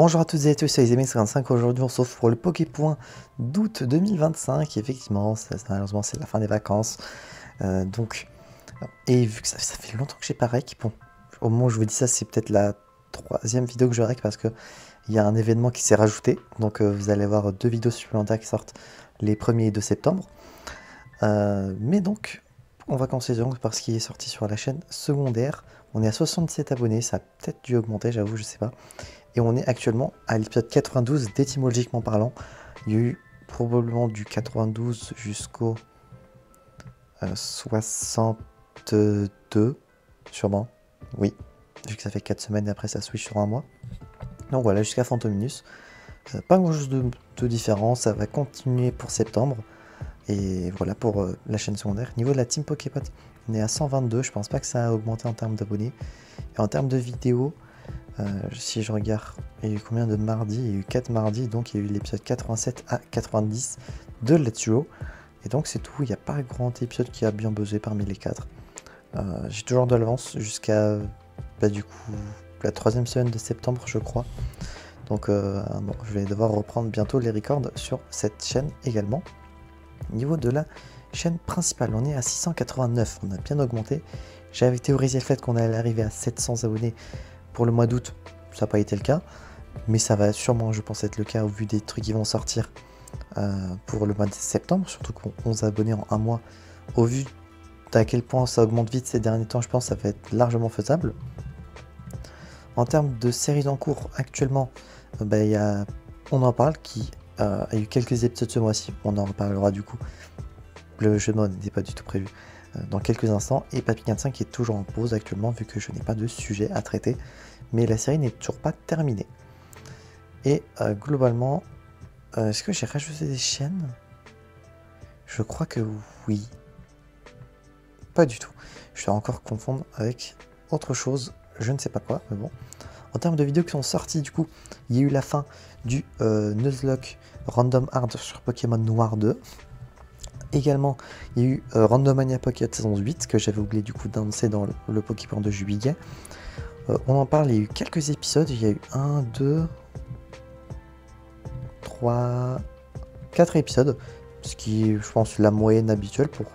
Bonjour à toutes et à tous, c'est LesyMax55. Aujourd'hui, on se retrouve pour le Poképoint d'août 2025. Effectivement, malheureusement, c'est la fin des vacances. Et vu que ça fait longtemps que j'ai pas rec, bon, au moment où je vous dis ça, c'est peut-être la troisième vidéo que je rec parce que il y a un événement qui s'est rajouté. Donc, vous allez avoir deux vidéos supplémentaires qui sortent les 1er et 2 septembre. Mais donc, on va commencer donc par ce qui est sorti sur la chaîne secondaire. On est à 77 abonnés, ça a peut-être dû augmenter, j'avoue, je sais pas. Et on est actuellement à l'épisode 92 d'étymologiquement parlant. Il y a eu probablement du 92 jusqu'au 62, sûrement. Oui, vu que ça fait 4 semaines et après ça switch sur un mois. Donc voilà, jusqu'à Fantominus. Pas grand chose de différent, ça va continuer pour septembre. Et voilà pour la chaîne secondaire. Niveau de la Team Poképod, on est à 122, je pense pas que ça a augmenté en termes d'abonnés. Et en termes de vidéos, si je regarde, il y a eu combien de mardis? Il y a eu 4 mardis, donc il y a eu l'épisode 87 à 90 de Let's Go. Et donc c'est tout, il n'y a pas un grand épisode qui a bien buzzé parmi les 4. J'ai toujours de l'avance jusqu'à du coup la 3e semaine de septembre, je crois. Donc bon, je vais devoir reprendre bientôt les records sur cette chaîne également. Niveau de la chaîne principale, on est à 689, on a bien augmenté. J'avais théorisé le fait qu'on allait arriver à 700 abonnés pour le mois d'août, ça n'a pas été le cas, mais ça va sûrement, je pense, être le cas au vu des trucs qui vont sortir pour le mois de septembre, surtout qu'on 11 abonnés en un mois. Au vu d'à quel point ça augmente vite ces derniers temps, je pense que ça va être largement faisable. En termes de séries en cours, actuellement, on en parle, qui a eu quelques épisodes ce mois-ci, on en reparlera du coup. Le jeu de mode n'était pas du tout prévu dans quelques instants, et Papy 45 qui est toujours en pause actuellement vu que je n'ai pas de sujet à traiter, mais la série n'est toujours pas terminée. Et globalement, est-ce que j'ai rajouté des chaînes? Je crois que oui. Pas du tout. Je vais encore confondre avec autre chose, je ne sais pas quoi, mais bon. En termes de vidéos qui sont sorties, du coup, il y a eu la fin du Nuzlocke Random Hard sur Pokémon Noir 2. Également, il y a eu Randomania Pocket saison 8, que j'avais oublié du coup d'annoncer dans le Pokémon de juillet. On en parle, il y a eu quelques épisodes, il y a eu 1, 2, 3, 4 épisodes, ce qui est, je pense, la moyenne habituelle pour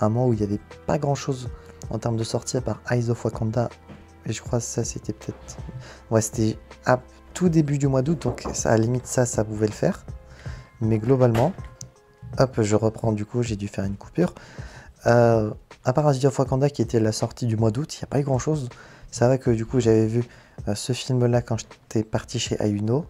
un mois où il n'y avait pas grand chose en termes de sortie à part Eyes of Wakanda. Et je crois que ça c'était peut-être... Ouais, c'était à tout début du mois d'août, donc ça, à la limite ça pouvait le faire. Mais globalement, hop, je reprends du coup, j'ai dû faire une coupure. À part Eyes of Wakanda qui était la sortie du mois d'août, il n'y a pas eu grand chose. C'est vrai que du coup j'avais vu ce film là quand j'étais parti chez Ayuno.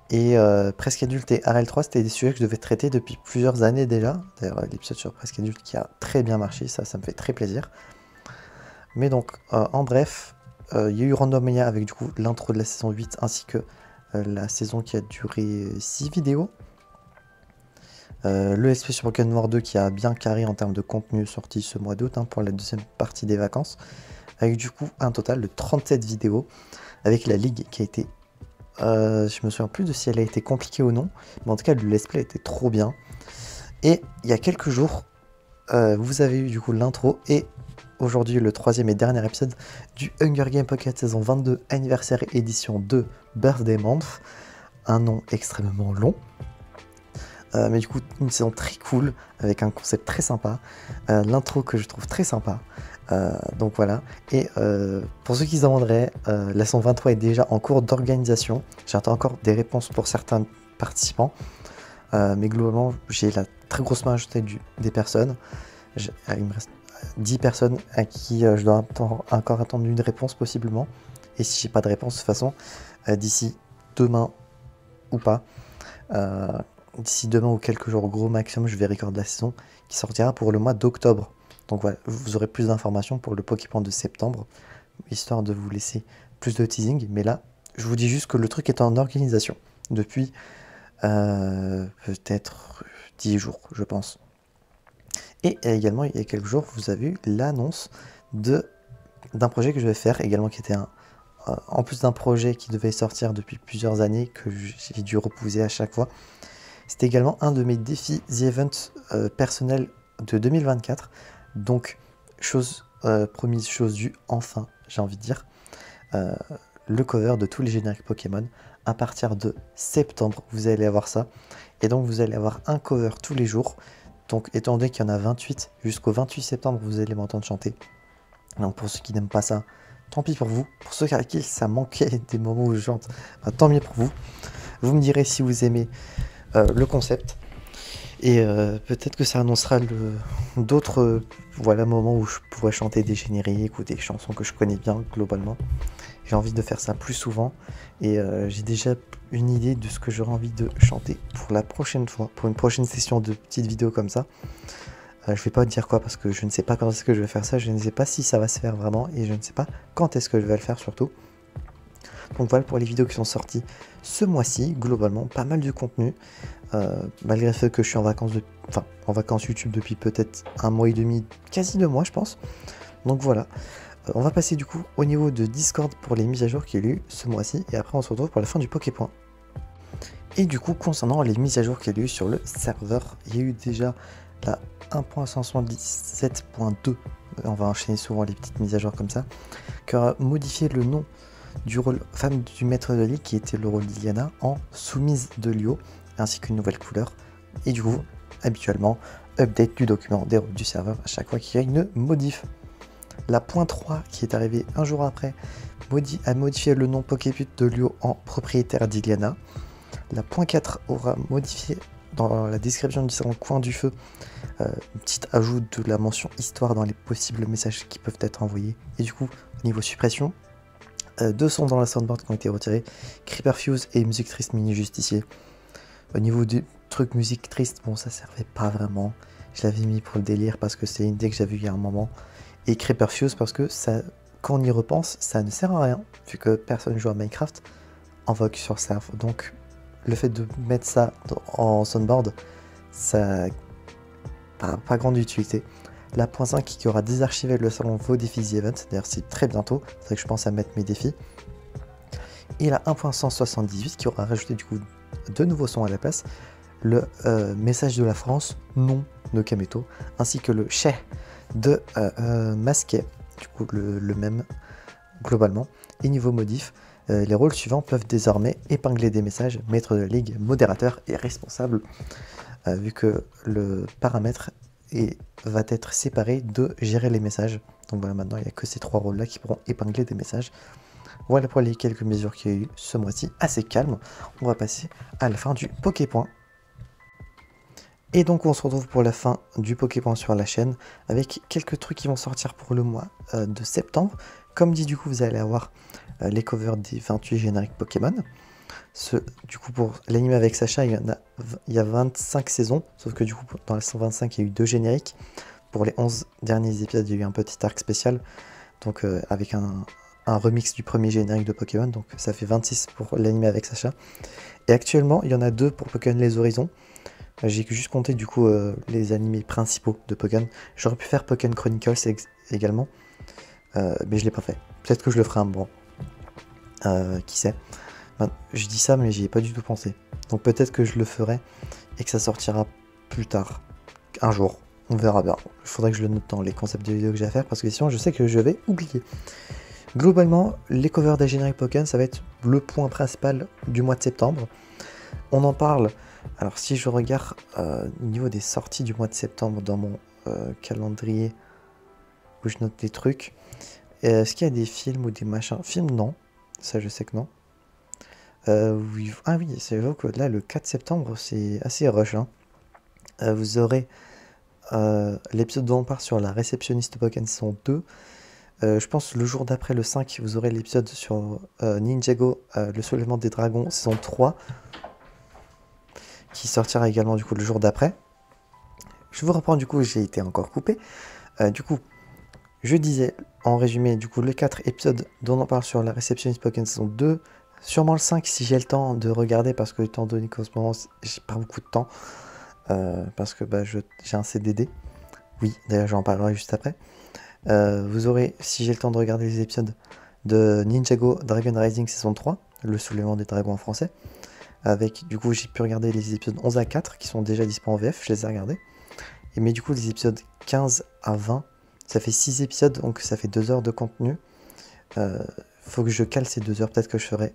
Et Presque Adulte et RL3, c'était des sujets que je devais traiter depuis plusieurs années déjà. D'ailleurs, l'épisode sur Presque Adulte qui a très bien marché, ça me fait très plaisir. Mais donc, en bref, il y a eu Randomania avec du coup l'intro de la saison 8 ainsi que la saison qui a duré 6 vidéos. Le SP sur Pokémon Noir 2 qui a bien carré en termes de contenu sorti ce mois d'août pour la deuxième partie des vacances. Avec du coup un total de 37 vidéos avec la ligue qui a été... je me souviens plus de si elle a été compliquée ou non, mais en tout cas le let's play était trop bien. Et il y a quelques jours, vous avez eu du coup l'intro et aujourd'hui le 3e et dernier épisode du Hunger Games Pocket saison 22 anniversaire édition 2 Birthday Month, un nom extrêmement long. Mais du coup une saison très cool avec un concept très sympa, l'intro que je trouve très sympa. Donc voilà, et pour ceux qui se demanderaient, la saison 23 est déjà en cours d'organisation. J'attends encore des réponses pour certains participants, mais globalement j'ai la très grosse majorité des personnes. Il me reste 10 personnes à qui je dois encore attendre une réponse possiblement, et si j'ai pas de réponse de toute façon, d'ici demain ou pas, d'ici demain ou quelques jours gros maximum, je vais recorder la saison qui sortira pour le mois d'octobre. Donc voilà, vous aurez plus d'informations pour le Pokémon de septembre, histoire de vous laisser plus de teasing. Mais là, je vous dis juste que le truc est en organisation depuis peut-être 10 jours, je pense. Et également, il y a quelques jours, vous avez eu l'annonce d'un projet que je vais faire, également qui était en plus d'un projet qui devait sortir depuis plusieurs années, que j'ai dû repousser à chaque fois. C'était également un de mes défis The Event personnels de 2024. Donc, chose promise, chose due, enfin, j'ai envie de dire. le cover de tous les génériques Pokémon. À partir de septembre, vous allez avoir ça. Et donc, vous allez avoir un cover tous les jours. Donc, étant donné qu'il y en a 28, jusqu'au 28 septembre, vous allez m'entendre chanter. Donc, pour ceux qui n'aiment pas ça, tant pis pour vous. Pour ceux à qui ça manquait des moments où je chante, bah, tant mieux pour vous. Vous me direz si vous aimez le concept. Et peut-être que ça annoncera d'autres voilà, moments où je pourrais chanter des génériques ou des chansons que je connais bien globalement. J'ai envie de faire ça plus souvent et j'ai déjà une idée de ce que j'aurais envie de chanter pour la prochaine fois, pour une prochaine session de petites vidéos comme ça. Je vais pas dire quoi parce que je ne sais pas quand est-ce que je vais faire ça, je ne sais pas si ça va se faire vraiment et je ne sais pas quand est-ce que je vais le faire surtout. Donc voilà pour les vidéos qui sont sorties ce mois-ci, globalement pas mal de contenu, malgré le fait que je suis en vacances YouTube depuis peut-être un mois et demi, quasi 2 mois je pense. Donc voilà, on va passer du coup au niveau de Discord pour les mises à jour qu'il y a eu ce mois-ci et après on se retrouve pour la fin du Poképoint. Et du coup concernant les mises à jour qu'il y a eu sur le serveur, il y a eu déjà la 1.177.2, on va enchaîner souvent les petites mises à jour comme ça, qui aura modifié le nom du rôle femme du maître de ligue qui était le rôle d'Iliana en soumise de Lio, ainsi qu'une nouvelle couleur. Et du coup, habituellement, update du document des rôles du serveur à chaque fois qu'il y a une modif. La point 3 qui est arrivée un jour après a modifié le nom Poképute de Lio en propriétaire d'Iliana. La point 4 aura modifié dans la description du salon Coin du Feu une petite ajout de la mention histoire dans les possibles messages qui peuvent être envoyés. Et du coup, au niveau suppression, 2 sons dans la soundboard qui ont été retirés, Creeper Fuse et Musique Triste Mini Justicier. Au niveau du truc musique triste, bon ça servait pas vraiment, je l'avais mis pour le délire parce que c'est une idée que j'avais eu il y a un moment, et Creeper Fuse parce que ça, quand on y repense, ça ne sert à rien, vu que personne joue à Minecraft en vogue sur Serve, donc le fait de mettre ça en soundboard, ça n'a pas grande utilité. La point 5 qui aura désarchivé le salon vos défis event, d'ailleurs c'est très bientôt, c'est vrai que je pense à mettre mes défis. Et la 1.178 qui aura rajouté du coup 2 nouveaux sons à la place, le message de la France, non de Kameto, ainsi que le chais de Masquet, du coup le même globalement. Et niveau modif, les rôles suivants peuvent désormais épingler des messages, maître de la ligue, modérateur et responsable, vu que le paramètre va être séparé de gérer les messages. Donc voilà, maintenant il n'y a que ces 3 rôles là qui pourront épingler des messages. Voilà pour les quelques mesures qu'il y a eu ce mois-ci, assez calme. On va passer à la fin du Poképoint. Et donc on se retrouve pour la fin du Poképoint sur la chaîne, avec quelques trucs qui vont sortir pour le mois de septembre. Comme dit, du coup vous allez avoir les covers des 28 génériques Pokémon. Du coup pour l'anime avec Sacha, il y a 25 saisons, sauf que du coup dans les 125 il y a eu 2 génériques. Pour les 11 derniers épisodes il y a eu un petit arc spécial, donc avec un remix du premier générique de Pokémon, donc ça fait 26 pour l'anime avec Sacha. Et actuellement il y en a 2 pour Pokémon les Horizons. J'ai juste compté du coup les animés principaux de Pokémon. J'aurais pu faire Pokémon Chronicles également, mais je l'ai pas fait. Peut-être que je le ferai un moment, qui sait. Je dis ça mais j'y ai pas du tout pensé, donc peut-être que je le ferai et que ça sortira plus tard, un jour, on verra bien. Il faudrait que je le note dans les concepts de vidéos que j'ai à faire parce que sinon je sais que je vais oublier. Globalement les covers des génériques Pokémon ça va être le point principal du mois de septembre. On en parle, alors si je regarde au niveau des sorties du mois de septembre dans mon calendrier où je note des trucs, est-ce qu'il y a des films ou des machins? Films non, ça je sais que non. Oui. Ah oui, c'est vrai que là le 4 septembre c'est assez rush, hein. Vous aurez l'épisode dont on part sur la réceptionniste Pokémon saison 2. Je pense le jour d'après, le 5, vous aurez l'épisode sur Ninjago, le soulèvement des dragons, saison 3, qui sortira également du coup le jour d'après. Je vous reprends, du coup j'ai été encore coupé. Du coup, je disais en résumé, du coup le 4 épisode dont on parle sur la réceptionniste Pokémon saison 2, sûrement le 5 si j'ai le temps de regarder, parce que étant donné qu'en ce moment j'ai pas beaucoup de temps, parce que j'ai un CDD. Oui, d'ailleurs j'en parlerai juste après. Vous aurez, si j'ai le temps de regarder les épisodes de Ninjago Dragon Rising saison 3, le soulèvement des dragons en français, avec, du coup j'ai pu regarder les épisodes 11 à 4 qui sont déjà dispo en VF, je les ai regardés. Mais du coup les épisodes 15 à 20, ça fait 6 épisodes, donc ça fait 2 heures de contenu. faut que je cale ces 2 heures. Peut-être que je ferai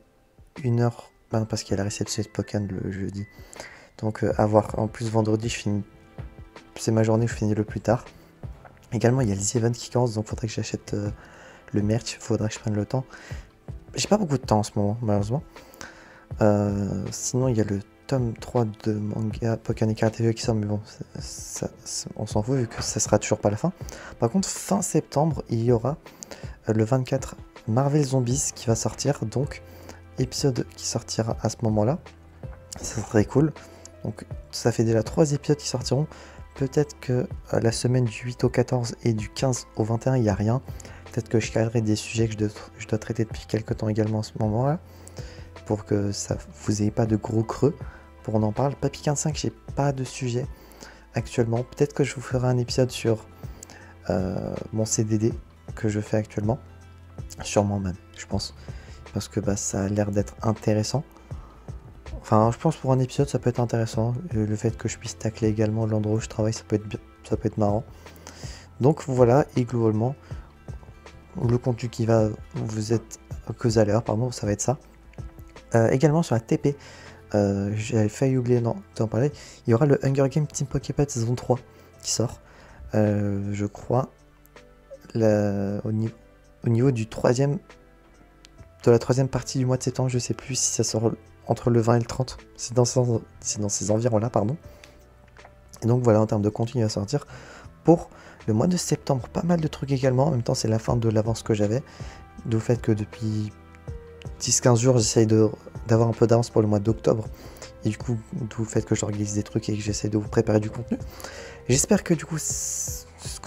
1 heure. Bah non, parce qu'il y a la réception de Pokémon le jeudi. Donc à voir. En plus, vendredi, je finis. C'est ma journée où je finis le plus tard. Également, il y a les events qui commencent, donc faudrait que j'achète le merch. Faudrait que je prenne le temps. J'ai pas beaucoup de temps en ce moment, malheureusement. Sinon, il y a le tome 3 de manga Pokémon Écarlate TV qui sort, mais bon, on s'en fout vu que ça sera toujours pas la fin. Par contre, fin septembre, il y aura le 24 Marvel Zombies qui va sortir, donc épisode qui sortira à ce moment-là. Ça serait cool. Donc ça fait déjà 3 épisodes qui sortiront. Peut-être que la semaine du 8 au 14 et du 15 au 21, il n'y a rien. Peut-être que je calerai des sujets que je dois traiter depuis quelques temps également à ce moment-là, pour que ça vous ayez pas de gros creux pour on en parle. Papy 15.5, j'ai pas de sujet actuellement. Peut-être que je vous ferai un épisode sur mon CDD que je fais actuellement. Sûrement même, je pense. Parce que bah, ça a l'air d'être intéressant. Enfin, je pense pour un épisode, ça peut être intéressant. Le fait que je puisse tacler également l'endroit où je travaille, ça peut être bien, ça peut être marrant. Donc voilà, et globalement, le contenu qui va vous être que vous allez avoir, pardon, ça va être ça. Également sur la TP, j'avais failli oublier d'en parler. Il y aura le Hunger Games Team Poképad saison 3 qui sort. Je crois au niveau de la troisième partie du mois de septembre, je sais plus si ça sort entre le 20 et le 30. C'est dans ces environs-là, pardon. Et donc voilà, en termes de contenu, il va sortir pour le mois de septembre. Pas mal de trucs également. En même temps, c'est la fin de l'avance que j'avais. D'où le fait que depuis 10-15 jours, j'essaye d'avoir un peu d'avance pour le mois d'octobre. Et du coup, d'où le fait que j'organise des trucs et que j'essaie de vous préparer du contenu. J'espère que du coup,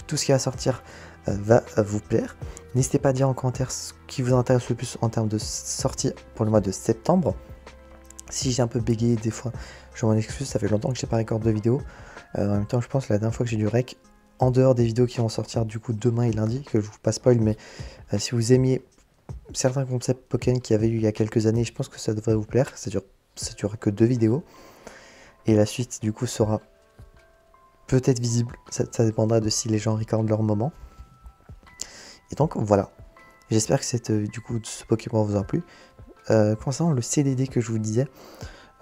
tout ce qui va sortir va vous plaire. N'hésitez pas à dire en commentaire ce qui vous intéresse le plus en termes de sortie pour le mois de septembre. Si j'ai un peu bégayé des fois, je m'en excuse, ça fait longtemps que j'ai pas recordé de vidéo. En même temps, je pense que la dernière fois que j'ai du rec, en dehors des vidéos qui vont sortir du coup demain et lundi, que je vous pas spoil, mais si vous aimiez certains concepts Pokémon qu'il y avait eu il y a quelques années, je pense que ça devrait vous plaire. Ça durera que 2 vidéos. Et la suite du coup sera peut-être visible, ça dépendra de si les gens recordent leur moment. Et donc voilà, j'espère que du coup ce Pokémon vous a plu. Concernant le CDD que je vous disais,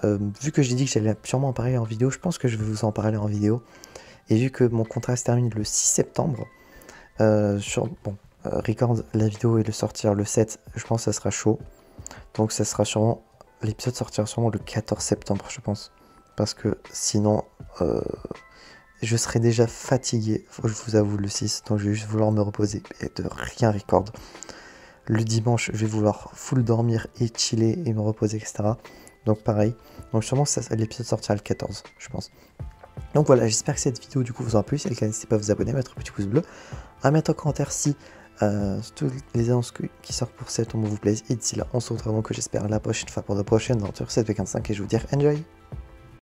vu que j'ai dit que j'allais sûrement en parler en vidéo, je pense que je vais vous en parler en vidéo. Et vu que mon contrat se termine le 6 septembre, record la vidéo et le sortir le 7, je pense que ça sera chaud. Donc ça sera sûrement, l'épisode sortira sûrement le 14 septembre, je pense. Parce que sinon, je serai déjà fatigué, je vous avoue, le 6. Donc je vais juste vouloir me reposer et de rien record. Le dimanche, je vais vouloir full dormir et chiller et me reposer, etc. Donc pareil. Donc sûrement l'épisode sortira le 14, je pense. Donc voilà, j'espère que cette vidéo du coup vous aura plu. Si c'est le cas, n'hésitez pas à vous abonner, à mettre un petit pouce bleu, à mettre en commentaire si toutes les annonces qui sortent pour septembre vous plaisent. Et d'ici là, on se retrouve donc, j'espère, la prochaine fois pour de prochaines aventures 7v45 et je vous dis enjoy.